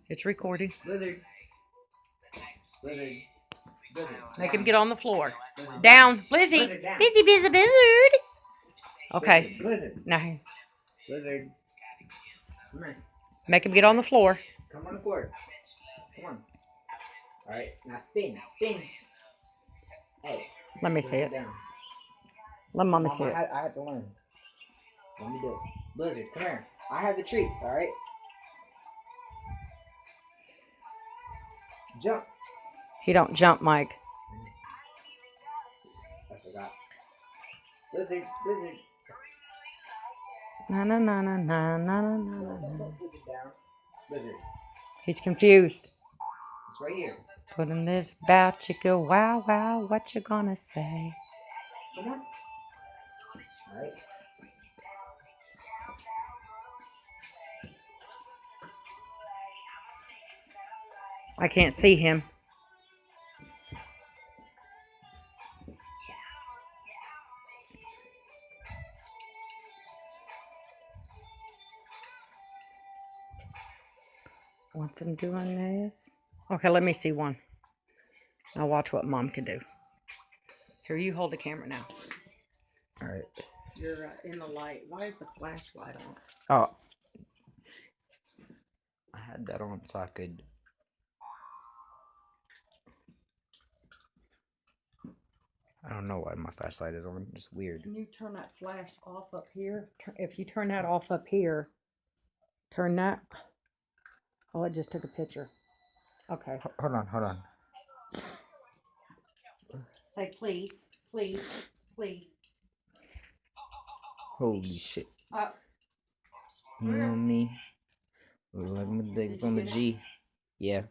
It's recording. Blizzard. Blizzard. Blizzard. Make down. him get on the floor. Blizzard Down. Blizzy. Blizzard down. Blizzy, Blizzy, Blizzard. Okay. Blizzard. Now, Blizzard. Come here. make him get on the floor. Come on the floor. Come on. Alright, now spin. Spin. Hey. Let me see Blizzard it. down. Let Mama Mom, see it. I have to learn. Let me do it. Blizzard, come here. I have the treats, alright? Jump. He don't jump, Mike. I forgot. Blizzard, Blizzard. Na na na na na na na na. Blizzard down. Blizzard. He's confused. It's right here. Putting this bout, you go, wow, wow, what you gonna say? Come on. Alright. I can't see him. Wants him doing this. Okay, let me see one. Now watch what Mom can do. Here, you hold the camera now. Alright. You're in the light. Why is the flashlight on? Oh. I had that on so I could. I don't know why my flashlight is on. It's weird. Can you turn that flash off up here? If you turn that off up here, turn that. Oh, it just took a picture. Okay. Hold on, hold on. Say please, please, please. Holy shit. Uh, You know me. Like my dick from a G. Yeah.